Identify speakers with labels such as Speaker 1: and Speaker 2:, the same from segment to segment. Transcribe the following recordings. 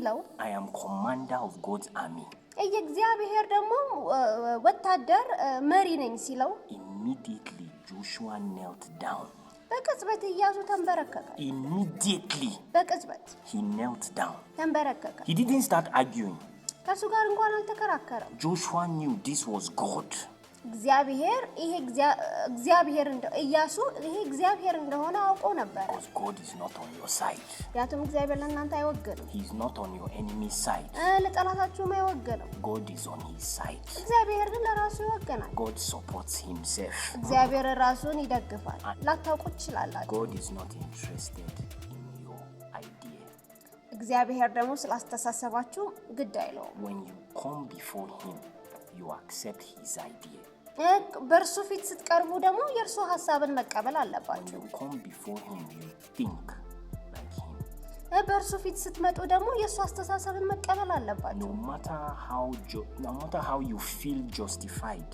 Speaker 1: ሲለው
Speaker 2: I am commander of God's army.
Speaker 1: የእግዚአብሔር ደግሞ ወታደር መሪ ነኝ ሲለው
Speaker 2: Immediately Joshua knelt down.
Speaker 1: በቅጽበት ኢያሱ ተንበረከከ።
Speaker 2: Immediately
Speaker 1: በቅጽበት
Speaker 2: he knelt down.
Speaker 1: ተንበረከከ።
Speaker 2: He didn't start arguing.
Speaker 1: ከሱ ጋር እንኳን አልተከራከረም።
Speaker 2: Joshua knew this was God.
Speaker 1: እግዚአብሔር ኢያሱ ይሄ እግዚአብሔር እንደሆነ አውቆ ነበር።
Speaker 2: Because God is not on your side.
Speaker 1: ያቱም እግዚአብሔር ለእናንተ አይወግንም።
Speaker 2: He is not on your enemy's side.
Speaker 1: ለጠላታችሁም አይወግንም።
Speaker 2: God is on his side.
Speaker 1: እግዚአብሔር ግን ለራሱ ይወግናል።
Speaker 2: God supports himself.
Speaker 1: እግዚአብሔር ራሱን ይደግፋል። ላታውቁ ትችላላችሁ።
Speaker 2: God is not interested in your idea.
Speaker 1: እግዚአብሔር ደግሞ ስላስተሳሰባችሁ ግድ አይለውም።
Speaker 2: When you come before him, you accept his idea.
Speaker 1: በእርሱ ፊት ስትቀርቡ ደግሞ የእርሱ ሐሳብን መቀበል
Speaker 2: When
Speaker 1: አለባችሁ።
Speaker 2: you come before him, you think like him.
Speaker 1: በእርሱ ፊት ስትመጡ ደግሞ የእሱ አስተሳሰብን መቀበል አለባችሁ።
Speaker 2: No matter how you feel justified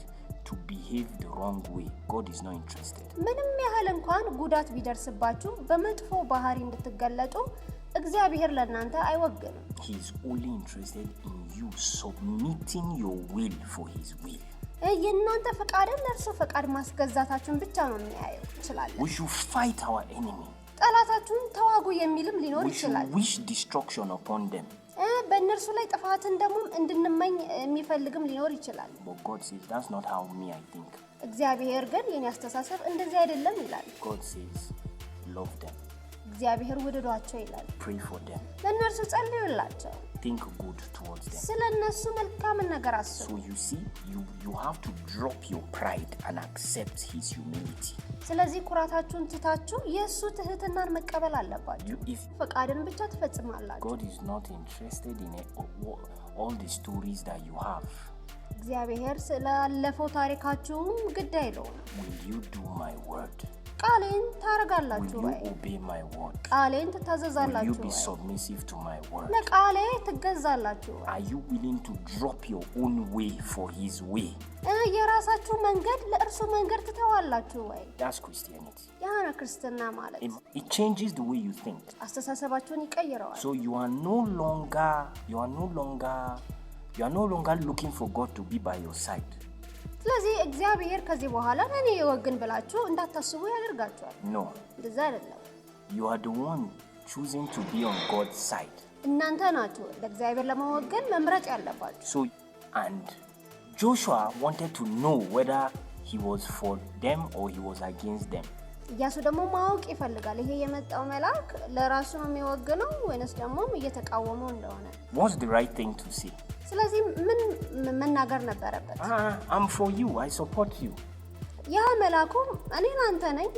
Speaker 2: to behave the wrong way, God is not interested.
Speaker 1: ምንም ያህል እንኳን ጉዳት ቢደርስባችሁ በመጥፎ ባህሪ እንድትገለጡ እግዚአብሔር ለእናንተ አይወግንም።
Speaker 2: He is only interested in you submitting your will for his will.
Speaker 1: የእናንተ ፈቃድን ለእርሱ ፈቃድ ማስገዛታችሁን ብቻ ነው የሚያየው ይችላል።
Speaker 2: We should fight our enemy.
Speaker 1: ጠላታችሁን ተዋጉ የሚልም ሊኖር
Speaker 2: We should
Speaker 1: ይችላል።
Speaker 2: wish destruction upon them.
Speaker 1: በእነርሱ ላይ ጥፋትን ደግሞ እንድንመኝ የሚፈልግም ሊኖር ይችላል።
Speaker 2: But God says, that's not how me I think.
Speaker 1: እግዚአብሔር ግን የኔ አስተሳሰብ እንደዚህ አይደለም ይላል።
Speaker 2: God says, love them.
Speaker 1: እግዚአብሔር ውደዷቸው ይላል።
Speaker 2: Pray for them.
Speaker 1: ለእነርሱ ጸልዩላቸው።
Speaker 2: Think good towards them.
Speaker 1: ስለነሱ መልካምን ነገር አስቡ።
Speaker 2: So you see, you have to drop your pride and accept his humility.
Speaker 1: ስለዚህ ኩራታችሁን ትታችሁ የእሱ ትህትናን መቀበል አለባችሁ። ፈቃድን ብቻ ትፈጽማላችሁ።
Speaker 2: God is not interested in all the stories that you have.
Speaker 1: እግዚአብሔር ስላለፈው ታሪካችሁም ግድ አይለውም።
Speaker 2: Will you do my word?
Speaker 1: ቃሌን ታረጋላችሁ
Speaker 2: Will
Speaker 1: ወይ?
Speaker 2: you obey my word?
Speaker 1: ቃሌን
Speaker 2: Will you
Speaker 1: ትታዘዛላችሁ
Speaker 2: be
Speaker 1: ወይ?
Speaker 2: submissive to my word?
Speaker 1: ለቃሌ ትገዛላችሁ ወይ?
Speaker 2: Are you willing to drop your own way for his way?
Speaker 1: የራሳችሁ መንገድ ለእርሱ መንገድ ትተዋላችሁ ወይ?
Speaker 2: That's Christianity.
Speaker 1: ያ ነው ክርስትና ማለት።
Speaker 2: It changes the way you think.
Speaker 1: አስተሳሰባችሁን ይቀይረዋል።
Speaker 2: So you are no longer looking for God to be by your side.
Speaker 1: ስለዚህ እግዚአብሔር ከዚህ በኋላ እኔ የወግን ብላችሁ እንዳታስቡ ያደርጋችኋል።
Speaker 2: No.
Speaker 1: እንደዛ አይደለም።
Speaker 2: You are the one choosing to be on God's side.
Speaker 1: እናንተ ናችሁ ለእግዚአብሔር ለመወገን መምረጥ ያለባችሁ።
Speaker 2: So, and Joshua wanted to know whether he was for them or he was against them.
Speaker 1: ኢያሱ ደግሞ ማወቅ ይፈልጋል። ይሄ የመጣው መልአክ ለራሱ ነው የሚወግነው ወይስ ደግሞ እየተቃወመው እንደሆነ።
Speaker 2: What's the right thing to say?
Speaker 1: ስለዚህ ምን መናገር ነበረበት?
Speaker 2: I'm for you, I support you.
Speaker 1: ያ መልአኩ እኔ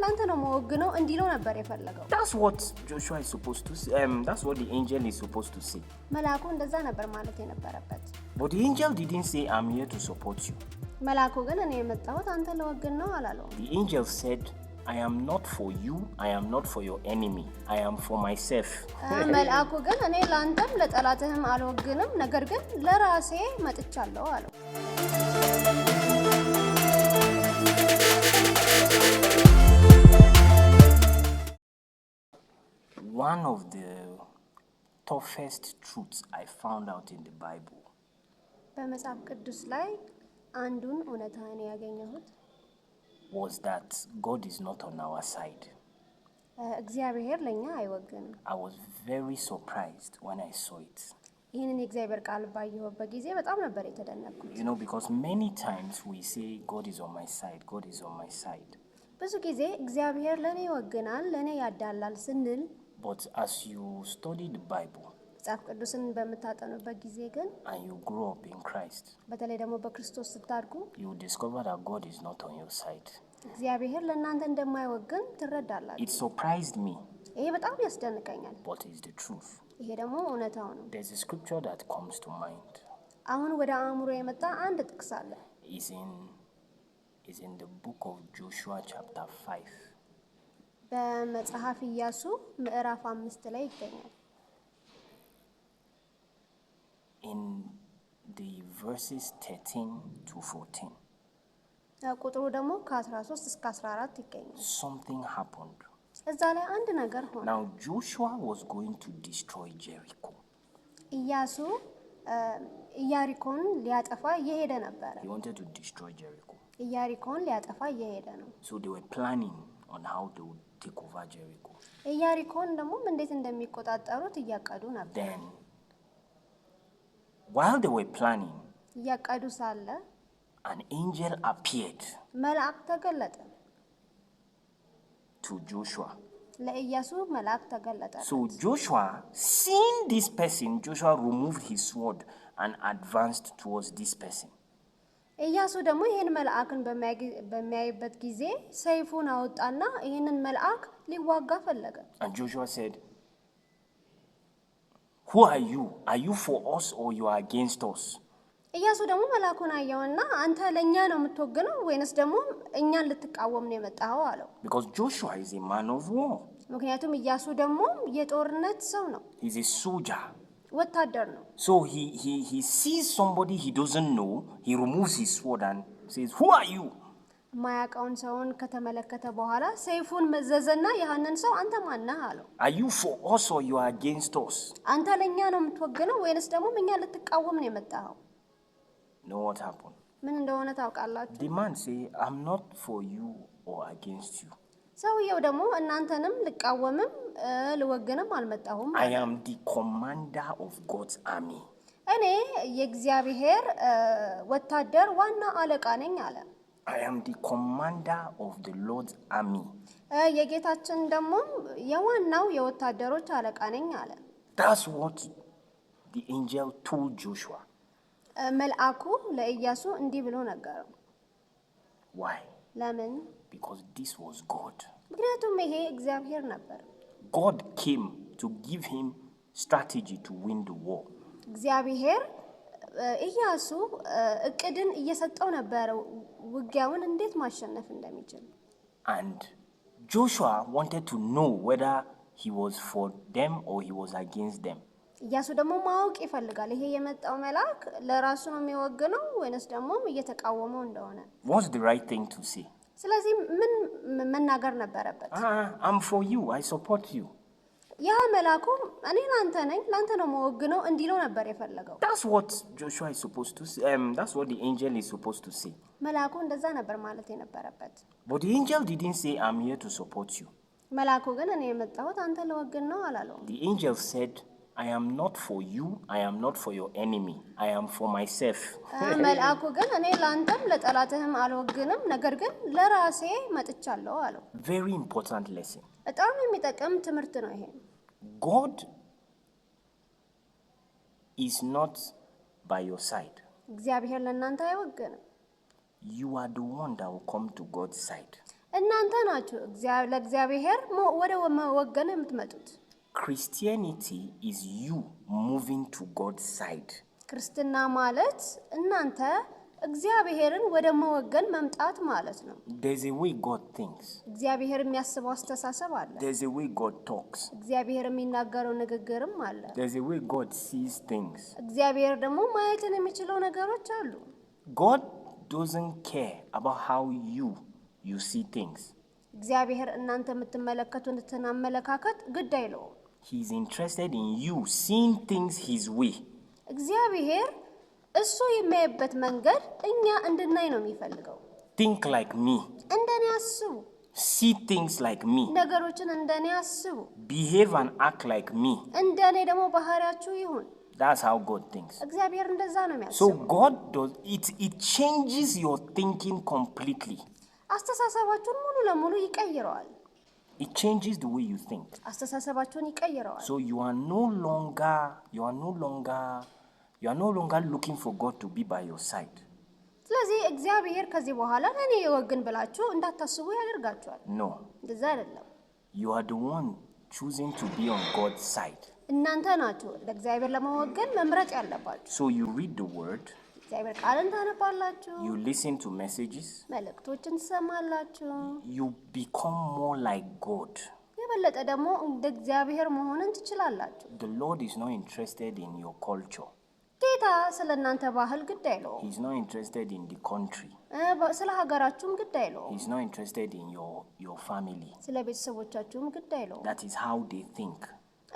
Speaker 1: ላንተ ነው መወግነው እንዲለው ነበር የፈለገው።
Speaker 2: That's what Joshua is supposed to say. That's what the angel is supposed to say.
Speaker 1: መልአኩ እንደዛ ነበር ማለት የነበረበት።
Speaker 2: But the angel didn't say, I'm here to support you.
Speaker 1: መልአኩ ግን እኔ የመጣሁት አንተ ለወግን ነው አላለው።
Speaker 2: The angel said, I am not for you, I am not for your enemy, I am for myself.
Speaker 1: መልአኩ ግን እኔ ላንተም ለጠላትህም አልወግንም፣ ነገር ግን ለራሴ መጥቻለሁ አለው።
Speaker 2: One of the toughest truths I found out in the Bible
Speaker 1: በመጽሐፍ ቅዱስ ላይ አንዱን እውነታን ያገኘሁት
Speaker 2: was that God is not on our side.
Speaker 1: እግዚአብሔር ለኛ አይወግንም።
Speaker 2: I was very surprised when I saw it.
Speaker 1: ይህንን የእግዚአብሔር ቃል ባየሁበት ጊዜ በጣም ነበር የተደነቅኩት።
Speaker 2: Because many times we say God is on my side, God is on my side.
Speaker 1: ብዙ ጊዜ እግዚአብሔር ለኔ ይወግናል፣ ለኔ ያዳላል ስንል
Speaker 2: But as you study the Bible
Speaker 1: መጽሐፍ ቅዱስን በምታጠኑበት ጊዜ ግን
Speaker 2: and you grow up in Christ,
Speaker 1: በተለይ ደግሞ በክርስቶስ ስታድጉ
Speaker 2: you discover that God is not on your side.
Speaker 1: እግዚአብሔር ለእናንተ እንደማይወግን ትረዳላችሁ።
Speaker 2: It surprised me.
Speaker 1: ይሄ በጣም ያስደንቀኛል።
Speaker 2: But it's the truth.
Speaker 1: ይሄ ደግሞ እውነታው ነው።
Speaker 2: There's a scripture that comes to mind.
Speaker 1: አሁን ወደ አእምሮ የመጣ አንድ ጥቅስ አለ።
Speaker 2: Is in the book of Joshua chapter 5.
Speaker 1: በመጽሐፍ ኢያሱ ምዕራፍ 5 ላይ ይገኛል።
Speaker 2: In the verses 13 to 14.
Speaker 1: ቁጥሩ ደግሞ ከ13 እስከ 14 ይገኛል።
Speaker 2: Something happened.
Speaker 1: እዛ ላይ አንድ ነገር ሆነ።
Speaker 2: Now Joshua was going to destroy Jericho.
Speaker 1: ኢያሱ ኢያሪኮን ሊያጠፋ እየሄደ ነበር።
Speaker 2: He wanted to destroy Jericho.
Speaker 1: ኢያሪኮን ሊያጠፋ እየሄደ ነው።
Speaker 2: So they were planning on how they would take over Jericho.
Speaker 1: ኢያሪኮን ደግሞ እንዴት እንደሚቆጣጠሩት እያቀዱ ነበር።
Speaker 2: Then, while they were planning,
Speaker 1: እያቀዱ ሳለ
Speaker 2: an angel appeared
Speaker 1: መልአክ ተገለጠ።
Speaker 2: to Joshua.
Speaker 1: ለኢያሱ መልአክ ተገለጠ።
Speaker 2: So Joshua, seeing this person, Joshua removed his sword and advanced towards this person.
Speaker 1: ኢያሱ ደግሞ ይሄን መልአክን በሚያይበት ጊዜ ሰይፉን አወጣና ይሄንን መልአክ ሊዋጋ ፈለገ።
Speaker 2: And Joshua said, "Who are you? Are you for us or you are against us?"
Speaker 1: ኢያሱ ደግሞ መልአኩን አየውና አንተ ለኛ ነው የምትወግነው ወይንስ ደግሞ እኛን ልትቃወም ነው የመጣኸው አለው።
Speaker 2: Because Joshua is a man of war.
Speaker 1: ምክንያቱም ኢያሱ ደግሞ የጦርነት ሰው ነው።
Speaker 2: He's a soldier.
Speaker 1: ወታደር ነው።
Speaker 2: So he sees somebody he doesn't know, he removes his sword and says, "Who are you?"
Speaker 1: ማያውቀውን ሰውን ከተመለከተ በኋላ ሰይፉን መዘዘና ያንን ሰው አንተ ማን ነህ አለው።
Speaker 2: Are you for us or you are against us?
Speaker 1: አንተ ለኛ ነው የምትወግነው ወይንስ ደግሞ እኛ ልትቃወም ነው የመጣኸው?
Speaker 2: Know what happened?
Speaker 1: ምን እንደሆነ ታውቃላችሁ?
Speaker 2: The man say, "I'm not for you or against you.
Speaker 1: ሰውየው ደግሞ እናንተንም ልቃወምም ልወግንም አልመጣሁም።
Speaker 2: I am the commander of God's army."
Speaker 1: እኔ የእግዚአብሔር ወታደር ዋና አለቃ ነኝ አለ።
Speaker 2: I am the commander of the Lord's army.
Speaker 1: የጌታችን ደግሞ የዋናው የወታደሮች አለቃ ነኝ አለ።
Speaker 2: That's what the angel told Joshua.
Speaker 1: መልአኩ ለኢያሱ እንዲህ ብሎ ነገረው።
Speaker 2: Why?
Speaker 1: ለምን?
Speaker 2: Because this was God.
Speaker 1: ምክንያቱም ይሄ እግዚአብሔር ነበር።
Speaker 2: God came to give him strategy to win the war.
Speaker 1: እግዚአብሔር ኢያሱ እቅድን እየሰጠው ነበር ውጊያውን እንዴት ማሸነፍ እንደሚችል።
Speaker 2: And Joshua wanted to know whether he was for them or he was against them.
Speaker 1: ኢያሱ ደግሞ ማወቅ ይፈልጋል ይሄ የመጣው መልአክ ለራሱ ነው የሚወግነው ወይንስ ደግሞ እየተቃወመው እንደሆነ።
Speaker 2: What's the right thing to say?
Speaker 1: ስለዚህ ምን መናገር ነበረበት?
Speaker 2: I'm for you, I support you.
Speaker 1: ያ መልአኩ እኔ ላንተ ነኝ ላንተ ነው መወግነው እንዲለው ነበር የፈለገው።
Speaker 2: That's what Joshua is supposed to say. That's what the angel is supposed to say.
Speaker 1: መልአኩ እንደዛ ነበር ማለት የነበረበት።
Speaker 2: But the angel didn't say, "I'm here to support you."
Speaker 1: መልአኩ ግን እኔ የመጣሁት አንተ ለወግን ነው አላለው።
Speaker 2: The angel said, "I am not for you, I am not for your enemy, I am for myself."
Speaker 1: መልአኩ ግን እኔ ላንተም ለጠላትህም አልወግንም ነገር ግን ለራሴ መጥቻለሁ አለው።
Speaker 2: Very important lesson.
Speaker 1: በጣም የሚጠቅም ትምህርት ነው ይሄ።
Speaker 2: God is not by your side.
Speaker 1: እግዚአብሔር ለእናንተ አይወግንም።
Speaker 2: You are the one that will come to God's side.
Speaker 1: እናንተ ናችሁ ለእግዚአብሔር ወደ መወገን የምትመጡት።
Speaker 2: Christianity is you moving to God's side.
Speaker 1: ክርስትና ማለት እናንተ እግዚአብሔርን ወደ መወገን መምጣት ማለት ነው።
Speaker 2: There's a way God thinks.
Speaker 1: እግዚአብሔር የሚያስበው አስተሳሰብ አለ።
Speaker 2: There's a way God talks.
Speaker 1: እግዚአብሔር የሚናገረው ንግግርም አለ።
Speaker 2: There's a way God sees things.
Speaker 1: እግዚአብሔር ደግሞ ማየትን የሚችለው ነገሮች አሉ።
Speaker 2: God doesn't care about how you see things.
Speaker 1: እግዚአብሔር እናንተ የምትመለከቱትን አመለካከት ግድ አይለውም።
Speaker 2: He's interested in you seeing things his way.
Speaker 1: እግዚአብሔር እሱ የሚያይበት መንገድ እኛ እንድናይ ነው የሚፈልገው።
Speaker 2: Think like me.
Speaker 1: እንደኔ አስቡ።
Speaker 2: See things like me.
Speaker 1: ነገሮችን እንደኔ አስቡ።
Speaker 2: Behave and act like me.
Speaker 1: እንደኔ ደግሞ ባህሪያችሁ ይሁን።
Speaker 2: That's how God thinks.
Speaker 1: እግዚአብሔር እንደዛ ነው
Speaker 2: So
Speaker 1: የሚያስበው።
Speaker 2: God does it changes your thinking completely.
Speaker 1: አስተሳሰባችሁን ሙሉ ለሙሉ ይቀይረዋል።
Speaker 2: It changes the way you think.
Speaker 1: አስተሳሰባችሁን ይቀይረዋል።
Speaker 2: So you are no longer looking for God to be by your side.
Speaker 1: ስለዚህ እግዚአብሔር ከዚህ በኋላ ለኔ ይወግን ብላችሁ እንዳታስቡ ያደርጋችኋል።
Speaker 2: No.
Speaker 1: እንደዛ አይደለም።
Speaker 2: You are the one choosing to be on God's side.
Speaker 1: እናንተ ናችሁ ለእግዚአብሔር ለመወገን መምረጥ ያለባችሁ።
Speaker 2: So you read the word,
Speaker 1: እግዚአብሔር ቃልን ታነባላችሁ፣
Speaker 2: you listen to messages,
Speaker 1: መልእክቶችን ትሰማላችሁ፣
Speaker 2: you become more like God.
Speaker 1: የበለጠ ደግሞ እንደ እግዚአብሔር መሆንን ትችላላችሁ።
Speaker 2: The Lord is not interested in your culture.
Speaker 1: ጌታ ስለእናንተ ባህል ግድ አይለውም።
Speaker 2: He's not interested in the country.
Speaker 1: ስለ ሀገራችሁም ግድ አይለውም።
Speaker 2: He's not interested in your family.
Speaker 1: ስለ ቤተሰቦቻችሁም ግድ አይለውም።
Speaker 2: That is how they think.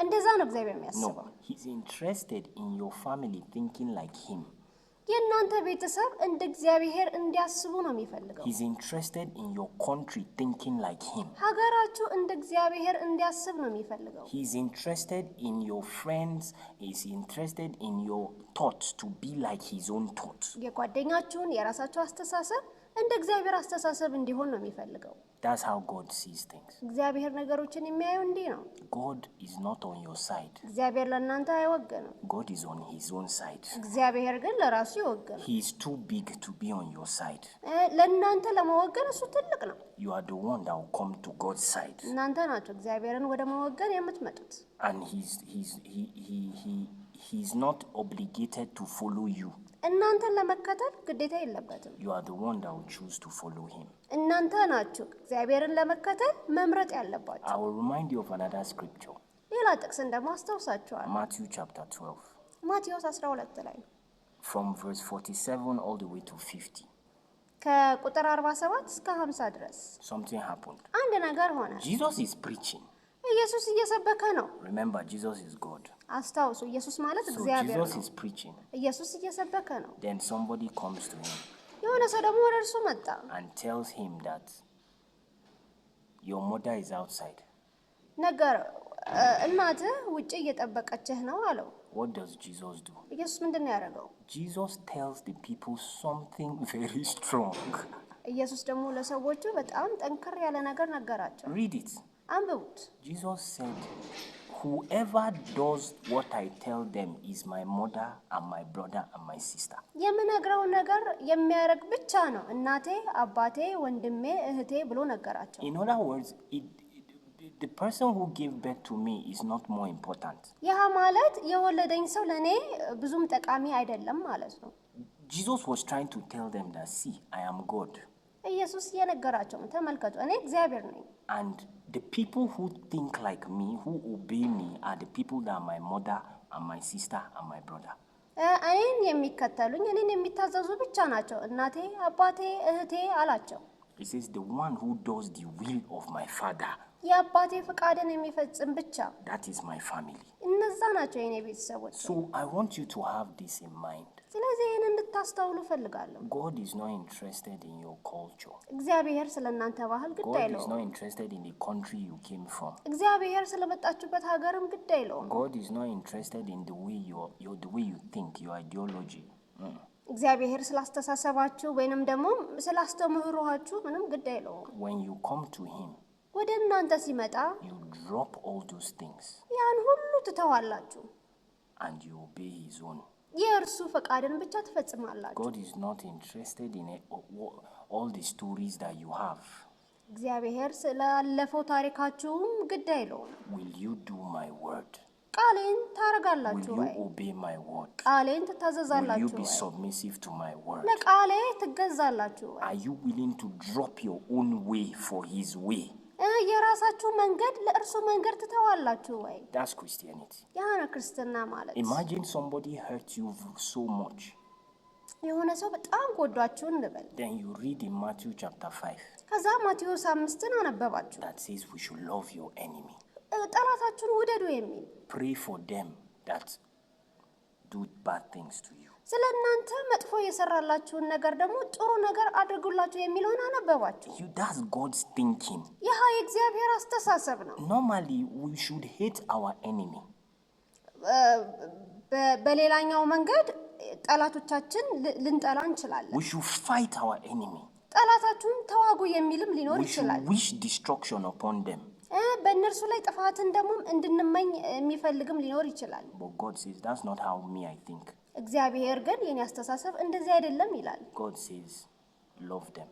Speaker 1: እንደዛ ነው እግዚአብሔር የሚያስበው።
Speaker 2: No, he's interested in your family thinking like him.
Speaker 1: የእናንተ ቤተሰብ እንደ እግዚአብሔር እንዲያስቡ ነው የሚፈልገው።
Speaker 2: He's interested in your country thinking like him.
Speaker 1: ሀገራችሁ እንደ እግዚአብሔር እንዲያስብ ነው የሚፈልገው።
Speaker 2: He's interested in your friends. He's interested in your thoughts to be like his own thoughts.
Speaker 1: የጓደኛችሁን የራሳችሁ አስተሳሰብ እንደ እግዚአብሔር አስተሳሰብ እንዲሆን ነው የሚፈልገው።
Speaker 2: That's how God sees things.
Speaker 1: እግዚአብሔር ነገሮችን የሚያየው እንዲህ ነው።
Speaker 2: God is not on your side.
Speaker 1: እግዚአብሔር ለእናንተ አይወገንም።
Speaker 2: God is on his own side.
Speaker 1: እግዚአብሔር ግን ለራሱ ይወገናል።
Speaker 2: He is too big to be on your side.
Speaker 1: ለእናንተ ለመወገን እሱ ትልቅ ነው።
Speaker 2: You are the one that will come to God's side.
Speaker 1: እናንተ ናችሁ እግዚአብሔርን ወደ መወገን የምትመጡት።
Speaker 2: And he's not obligated to follow you.
Speaker 1: እናንተን ለመከተል ግዴታ የለበትም።
Speaker 2: You are the one that will choose to follow him.
Speaker 1: እናንተ ናችሁ እግዚአብሔርን ለመከተል መምረጥ ያለባችሁ።
Speaker 2: I will remind you of another scripture.
Speaker 1: ሌላ ጥቅስን ደግሞ አስታውሳችኋለሁ።
Speaker 2: Matthew chapter 12.
Speaker 1: ማቴዎስ 12 ላይ
Speaker 2: From verse 47 all the way to 50.
Speaker 1: ከቁጥር 47 እስከ 50 ድረስ
Speaker 2: Something happened.
Speaker 1: አንድ ነገር ሆነ።
Speaker 2: Jesus is preaching.
Speaker 1: ኢየሱስ እየሰበከ ነው።
Speaker 2: Remember, Jesus is God.
Speaker 1: አስታውሱ ኢየሱስ ማለት
Speaker 2: So
Speaker 1: እግዚአብሔር
Speaker 2: Jesus
Speaker 1: ነው።
Speaker 2: is preaching.
Speaker 1: ኢየሱስ እየሰበከ ነው።
Speaker 2: Then somebody comes to him
Speaker 1: የሆነ ሰው ደግሞ ወደ እርሱ መጣ።
Speaker 2: and tells him that your mother is outside.
Speaker 1: ነገር እናትህ ውጪ እየጠበቀችህ ነው አለው።
Speaker 2: What does Jesus do?
Speaker 1: ኢየሱስ ምንድነው ያደረገው?
Speaker 2: Jesus tells the people something very strong.
Speaker 1: ኢየሱስ ደግሞ ለሰዎቹ በጣም ጠንከር ያለ ነገር ነገራቸው።
Speaker 2: Read it.
Speaker 1: አንብቡት።
Speaker 2: Jesus said, whoever does what I tell them is my mother and my brother and my sister.
Speaker 1: የምነግረው ነገር የሚያደርግ ብቻ ነው እናቴ፣ አባቴ፣ ወንድሜ፣ እህቴ ብሎ ነገራቸው።
Speaker 2: In other words, the person who gave birth to me is not more important.
Speaker 1: ያ ማለት የወለደኝ ሰው ለኔ ብዙም ጠቃሚ አይደለም ማለት ነው።
Speaker 2: Jesus was trying to tell them that, see, I am God.
Speaker 1: ኢየሱስ የነገራቸው ተመልከቱ እኔ እግዚአብሔር ነኝ።
Speaker 2: And the people who think like me, who obey me, are the people that are my mother and my sister and my brother.
Speaker 1: እኔን የሚከተሉኝ እኔን የሚታዘዙ ብቻ ናቸው እናቴ፣ አባቴ፣ እህቴ አላቸው።
Speaker 2: He says, the one who does the will of my father,
Speaker 1: የአባቴ ፈቃድን የሚፈጽም ብቻ
Speaker 2: that is my family.
Speaker 1: እነዛ ናቸው የኔ ቤተሰቦች።
Speaker 2: So I want you to have this in mind.
Speaker 1: ስለዚህ ይህን እንድታስተውሉ ፈልጋለሁ።
Speaker 2: God is not interested in your culture.
Speaker 1: እግዚአብሔር ስለእናንተ ባህል ግድ
Speaker 2: God is
Speaker 1: አይለውም።
Speaker 2: not interested in the country you came from.
Speaker 1: እግዚአብሔር ስለመጣችሁበት ሀገርም ግድ አይለውም።
Speaker 2: God is not interested in the way the way you think, your ideology.
Speaker 1: እግዚአብሔር ስላስተሳሰባችሁ ወይንም ደግሞ ስላስተምህሯችሁ ምንም ግድ አይለውም።
Speaker 2: When you come to him,
Speaker 1: ወደ እናንተ ሲመጣ
Speaker 2: you drop all those things
Speaker 1: ያን ሁሉ ትተዋላችሁ
Speaker 2: and you obey his own.
Speaker 1: የእርሱ ፈቃድን ብቻ ትፈጽማላችሁ።
Speaker 2: God is not interested in all the stories that you have.
Speaker 1: እግዚአብሔር ስላለፈው ታሪካችሁም ግድ አይለውም።
Speaker 2: Will you do my word?
Speaker 1: ቃሌን
Speaker 2: Will
Speaker 1: ታረጋላችሁ
Speaker 2: you
Speaker 1: ወይ?
Speaker 2: obey my word?
Speaker 1: ቃሌን
Speaker 2: Will you
Speaker 1: ትታዘዛላችሁ
Speaker 2: be
Speaker 1: ወይ?
Speaker 2: submissive to my word?
Speaker 1: ለቃሌ ትገዛላችሁ ወይ?
Speaker 2: Are you willing to drop your own way for his way?
Speaker 1: የራሳችሁ መንገድ ለእርሱ መንገድ ትተዋላችሁ ወይ?
Speaker 2: That's Christianity.
Speaker 1: ያ ነው ክርስትና ማለት።
Speaker 2: Imagine somebody hurt you so much.
Speaker 1: የሆነ ሰው በጣም ጎዷችሁ እንበል።
Speaker 2: Then you read in Matthew chapter 5
Speaker 1: ከዛ ማቴዎስ 5ን አነበባችሁ።
Speaker 2: that says we should love your enemy.
Speaker 1: ጠላታችሁን ውደዱ የሚል
Speaker 2: Pray for them that do bad things to you.
Speaker 1: ስለ እናንተ መጥፎ የሰራላችሁን ነገር ደግሞ ጥሩ ነገር አድርጉላችሁ የሚለውን አነበባችሁ።
Speaker 2: That's God's thinking.
Speaker 1: ይህ የእግዚአብሔር አስተሳሰብ ነው።
Speaker 2: Normally, we should hate our enemy.
Speaker 1: በሌላኛው መንገድ ጠላቶቻችን ልንጠላ እንችላለን።
Speaker 2: We should fight our enemy.
Speaker 1: ጠላታችሁን ተዋጉ የሚልም ሊኖር
Speaker 2: We should
Speaker 1: ይችላል።
Speaker 2: wish destruction upon them.
Speaker 1: በእነርሱ ላይ ጥፋትን ደግሞ እንድንመኝ የሚፈልግም ሊኖር ይችላል።
Speaker 2: But God says, that's not how me I think.
Speaker 1: እግዚአብሔር ግን የኔ አስተሳሰብ እንደዚህ አይደለም ይላል።
Speaker 2: God says, love them.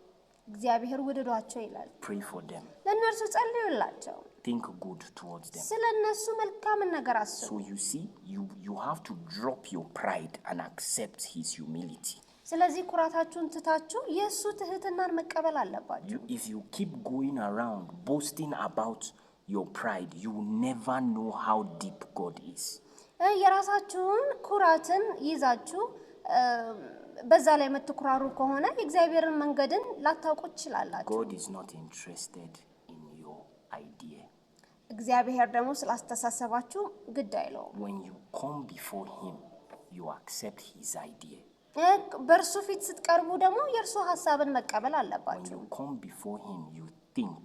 Speaker 1: እግዚአብሔር ውደዷቸው ይላል።
Speaker 2: Pray for them.
Speaker 1: ለእነርሱ ጸልዩላቸው።
Speaker 2: Think good towards them.
Speaker 1: ስለ እነሱ መልካምን ነገር አስቡ።
Speaker 2: So you see, you have to drop your pride and accept his humility.
Speaker 1: ስለዚህ ኩራታችሁን ትታችሁ የእሱ ትህትናን መቀበል አለባችሁ።
Speaker 2: If you keep going around boasting about your pride, you will never know how deep God is.
Speaker 1: የራሳችሁን ኩራትን ይዛችሁ በዛ ላይ የምትኩራሩ ከሆነ የእግዚአብሔርን መንገድን ላታውቁ ትችላላችሁ።
Speaker 2: God is not interested in your idea.
Speaker 1: እግዚአብሔር ደግሞ ስላስተሳሰባችሁ ግድ አይለውም።
Speaker 2: When you come before him, you accept his idea.
Speaker 1: በእርሱ ፊት ስትቀርቡ ደግሞ የእርሱ ሐሳብን መቀበል
Speaker 2: When
Speaker 1: አለባችሁ።
Speaker 2: you come before him, you think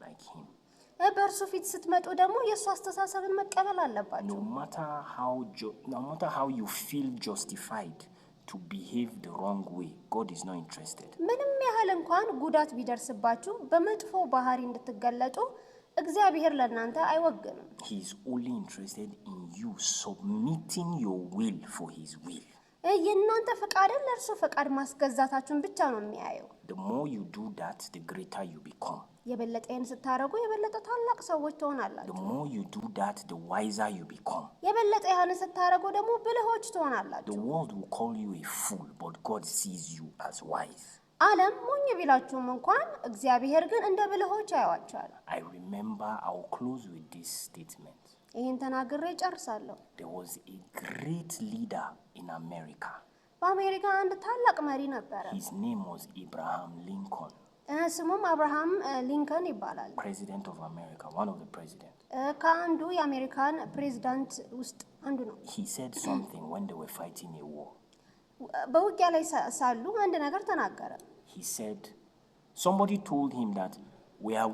Speaker 2: like him.
Speaker 1: በእርሱ ፊት ስትመጡ ደግሞ የእሱ አስተሳሰብን መቀበል አለባችሁ።
Speaker 2: No matter how you feel justified to behave the wrong way, God is not interested.
Speaker 1: ምንም ያህል እንኳን ጉዳት ቢደርስባችሁ በመጥፎ ባህሪ እንድትገለጡ እግዚአብሔር ለእናንተ አይወግንም።
Speaker 2: He is only interested in you submitting your will for his will.
Speaker 1: የእናንተ ፈቃድን ለእርሱ ፈቃድ ማስገዛታችሁን ብቻ ነው የሚያየው።
Speaker 2: The more you do that, the greater you become.
Speaker 1: የበለጠ ይህን ስታደርጉ የበለጠ ታላቅ ሰዎች
Speaker 2: The
Speaker 1: ትሆናላችሁ።
Speaker 2: more you do that, the wiser you become.
Speaker 1: የበለጠ ይህን ስታደርጉ ደግሞ ብልሆች
Speaker 2: The
Speaker 1: ትሆናላችሁ።
Speaker 2: world will call you a fool, but God sees you as wise.
Speaker 1: ዓለም ሞኝ ቢላችሁም እንኳን እግዚአብሔር ግን እንደ ብልሆች ያዩአችኋል።
Speaker 2: I remember, I'll close with this statement.
Speaker 1: ይህን ተናግሬ ጨርሳለሁ።
Speaker 2: There was a great leader in America.
Speaker 1: በአሜሪካ አንድ ታላቅ መሪ ነበረ።
Speaker 2: His name was Abraham Lincoln,
Speaker 1: ስሙም አብርሃም ሊንከን ይባላል።
Speaker 2: President of America, one of the presidents.
Speaker 1: ከአንዱ የአሜሪካን ፕሬዝዳንት ውስጥ አንዱ ነው።
Speaker 2: He said something when they were fighting a war.
Speaker 1: በውጊያ ላይ ሳሉ አንድ ነገር ተናገረ።
Speaker 2: He said, somebody told him that we are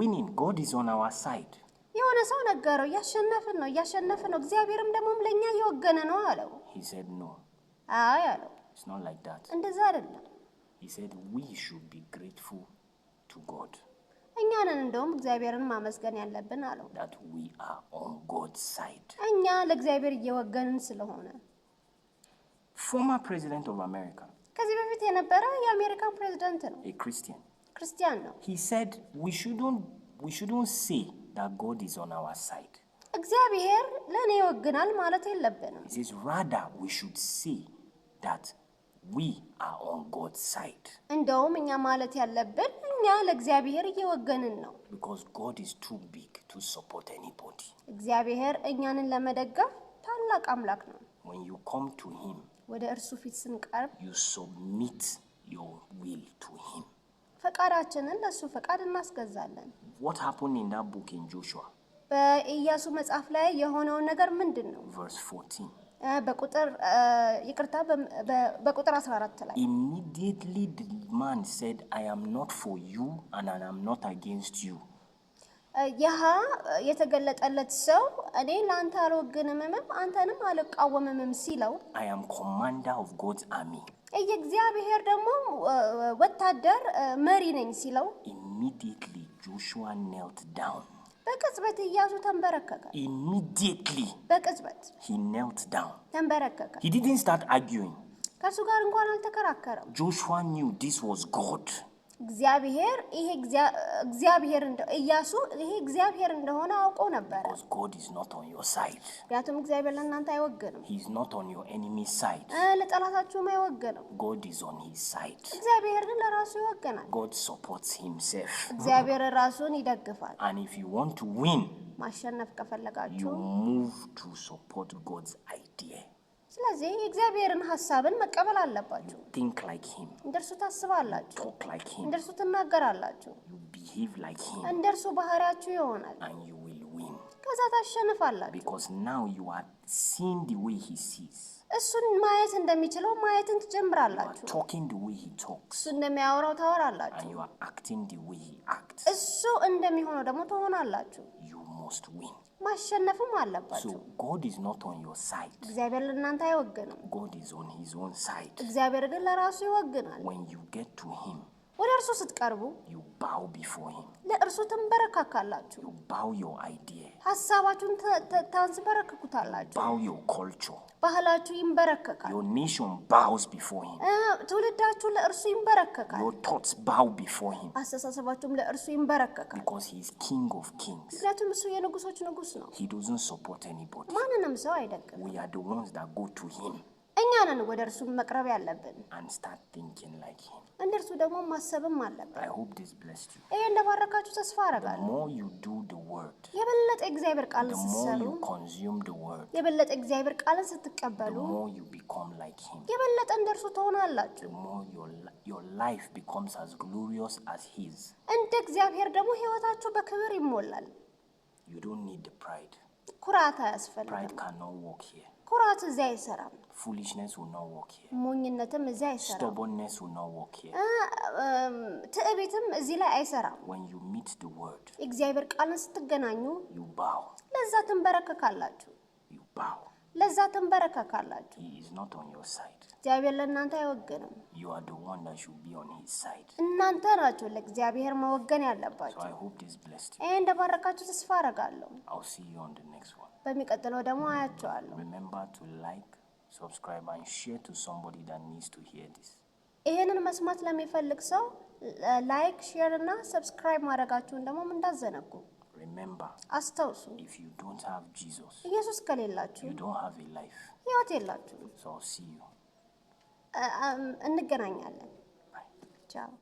Speaker 2: winning, God is on our side.
Speaker 1: የሆነ ሰው ነገረው እያሸነፍን ነው እግዚአብሔርም ደግሞ ለኛ እየወገነ ነው አለው።
Speaker 2: He said, no,
Speaker 1: አይ አለው
Speaker 2: it's not like that.
Speaker 1: እንደዛ አይደለም።
Speaker 2: He said, we should be grateful to God
Speaker 1: እኛ ነን እንደውም እግዚአብሔርን ማመስገን ያለብን አለው።
Speaker 2: that we are on God's side.
Speaker 1: እኛ ለእግዚአብሔር እየወገንን ስለሆነ።
Speaker 2: Former president of America,
Speaker 1: ከዚህ በፊት የነበረ የአሜሪካን ፕሬዝዳንት ነው።
Speaker 2: a Christian,
Speaker 1: ክርስቲያን ነው።
Speaker 2: he said we shouldn't say that God is on our side.
Speaker 1: እግዚአብሔር ለኔ ይወግናል ማለት የለብንም።
Speaker 2: He says rather we should say that we are on God's side.
Speaker 1: እንደውም እኛ ማለት ያለብን እኛ ለእግዚአብሔር እየወገንን ነው።
Speaker 2: Because God is too big to support anybody.
Speaker 1: እግዚአብሔር እኛንን ለመደገፍ ታላቅ አምላክ ነው።
Speaker 2: When you come to him,
Speaker 1: ወደ እርሱ ፊት ስንቀርብ
Speaker 2: you submit your will to him.
Speaker 1: ፈቃዳችንን ለእሱ ፈቃድ እናስገዛለን።
Speaker 2: What happened in that book in Joshua?
Speaker 1: በኢያሱ መጽሐፍ ላይ የሆነው ነገር ምንድን ነው?
Speaker 2: Verse 14.
Speaker 1: በቁጥር 14 ላይ
Speaker 2: Immediately the man said, I am not for you and I am not against you.
Speaker 1: ይህ የተገለጠለት ሰው እኔ ለአንተ አልወግንምም አንተንም አልቃወምም ሲለው
Speaker 2: I am commander of God's army.
Speaker 1: የእግዚአብሔር ደግሞ ወታደር መሪ ነኝ ሲለው
Speaker 2: Immediately Joshua knelt down.
Speaker 1: በቅጽበት ኢያሱ ተንበረከከ።
Speaker 2: Immediately
Speaker 1: በቅጽበት
Speaker 2: he knelt down.
Speaker 1: ተንበረከከ።
Speaker 2: He didn't start arguing.
Speaker 1: ከሱ ጋር እንኳን አልተከራከረም።
Speaker 2: Joshua knew this was God.
Speaker 1: እግዚአብሔር ኢያሱ ይሄ እግዚአብሔር እንደሆነ አውቆ ነበር።
Speaker 2: Because God is not on your side.
Speaker 1: ምክንያቱም እግዚአብሔር ለእናንተ አይወግንም።
Speaker 2: He is not on your enemy's side.
Speaker 1: ለጠላታችሁም አይወግንም።
Speaker 2: God is on his side.
Speaker 1: እግዚአብሔር ግን ለራሱ ይወግናል።
Speaker 2: God supports himself.
Speaker 1: እግዚአብሔር ራሱን ይደግፋል።
Speaker 2: And if you want to win,
Speaker 1: ማሸነፍ ከፈለጋችሁ
Speaker 2: you move to support God's idea.
Speaker 1: ስለዚህ የእግዚአብሔርን ሐሳብን መቀበል አለባችሁ።
Speaker 2: Think like him.
Speaker 1: እንደርሱ ታስባላችሁ።
Speaker 2: Talk like him.
Speaker 1: እንደርሱ ትናገራላችሁ።
Speaker 2: You behave like him.
Speaker 1: እንደርሱ ባህሪያችሁ ይሆናል።
Speaker 2: And you will win.
Speaker 1: ከዛ ታሸንፋላችሁ።
Speaker 2: Because now you are seeing the way he sees.
Speaker 1: እሱን ማየት እንደሚችለው ማየትን
Speaker 2: You are
Speaker 1: ትጀምራላችሁ።
Speaker 2: talking the way he talks.
Speaker 1: እሱ እንደሚያወራው ታወራላችሁ።
Speaker 2: And you are acting the way he acts.
Speaker 1: እሱ እንደሚሆነው ደግሞ ትሆናላችሁ።
Speaker 2: You must win.
Speaker 1: ማሸነፍም አለባችሁ።
Speaker 2: So God is not on your side.
Speaker 1: እግዚአብሔር ለእናንተ አይወግንም።
Speaker 2: God is on his own side.
Speaker 1: እግዚአብሔር ግን ለራሱ ይወግናል።
Speaker 2: When you get to him,
Speaker 1: ወደ እርሱ ስትቀርቡ
Speaker 2: you bow before him.
Speaker 1: ለእርሱ ትንበረካካላችሁ።
Speaker 2: You bow your idea.
Speaker 1: ሐሳባችሁን ታንስበረክኩታላችሁ።
Speaker 2: Bow your culture.
Speaker 1: ባህላችሁ ይንበረከካል።
Speaker 2: Your nation bows before him.
Speaker 1: ትውልዳችሁ ለእርሱ ይንበረከካል።
Speaker 2: Your thoughts bow before him.
Speaker 1: አስተሳሰባችሁም ለእርሱ ይንበረከካል።
Speaker 2: Because he is King of kings.
Speaker 1: ምክንያቱም እሱ የንጉሶች ንጉስ ነው።
Speaker 2: He doesn't support anybody.
Speaker 1: ማንንም ሰው አይደግም።
Speaker 2: We are the ones that go to him
Speaker 1: እኛ ነን ወደ እርሱ መቅረብ ያለብን።
Speaker 2: and start thinking like him.
Speaker 1: እንደርሱ ደግሞ ማሰብም አለብን።
Speaker 2: I hope this blessed you.
Speaker 1: ይሄ እንደባረካችሁ ተስፋ
Speaker 2: The
Speaker 1: አደርጋለሁ።
Speaker 2: more you do the word,
Speaker 1: የበለጠ እግዚአብሔር ቃልን
Speaker 2: the more
Speaker 1: ስትሰሩ፣
Speaker 2: you consume the word,
Speaker 1: የበለጠ እግዚአብሔር ቃልን
Speaker 2: the
Speaker 1: ስትቀበሉ፣
Speaker 2: more you become like him.
Speaker 1: የበለጠ እንደርሱ ትሆናላችሁ።
Speaker 2: The more your life becomes as glorious as his.
Speaker 1: እንደ እግዚአብሔር ደግሞ ህይወታችሁ በክብር ይሞላል።
Speaker 2: You don't need the pride.
Speaker 1: ኩራት
Speaker 2: Pride
Speaker 1: አያስፈልግም።
Speaker 2: cannot work here.
Speaker 1: ኩራት እዚህ አይሰራም።
Speaker 2: Foolishness will not work here.
Speaker 1: ሞኝነትም እዚህ አይሰራም።
Speaker 2: Stubbornness will not work here.
Speaker 1: ትዕቢትም እዚህ ላይ አይሰራም።
Speaker 2: When you meet the word,
Speaker 1: እግዚአብሔር ቃልን ስትገናኙ
Speaker 2: you bow.
Speaker 1: ለዛ ትንበረከካላችሁ።
Speaker 2: You bow.
Speaker 1: ለዛ ትንበረከካላችሁ።
Speaker 2: He is not on your side.
Speaker 1: እግዚአብሔር ለእናንተ አይወግንም።
Speaker 2: You are the one that should be on his side.
Speaker 1: እናንተ ናችሁ ለእግዚአብሔር መወገን
Speaker 2: So
Speaker 1: ያለባችሁ።
Speaker 2: I hope this blessed you.
Speaker 1: ይሄ እንደባረካችሁ ተስፋ አደርጋለሁ።
Speaker 2: I'll see you on the next one.
Speaker 1: በሚቀጥለው ደግሞ አያቸዋለሁ።
Speaker 2: Remember to like, subscribe, and share to somebody that needs to hear this.
Speaker 1: ይሄንን መስማት ለሚፈልግ ሰው ላይክ፣ ሼር እና ሰብስክራይብ ማድረጋችሁን ደግሞ እንዳዘነጉ
Speaker 2: Remember,
Speaker 1: አስታውሱ።
Speaker 2: if you don't have Jesus,
Speaker 1: ኢየሱስ ከሌላችሁ
Speaker 2: you don't have a life.
Speaker 1: ህይወት የላችሁም።
Speaker 2: So I'll see you.
Speaker 1: እንገናኛለን።
Speaker 2: Bye.
Speaker 1: ቻው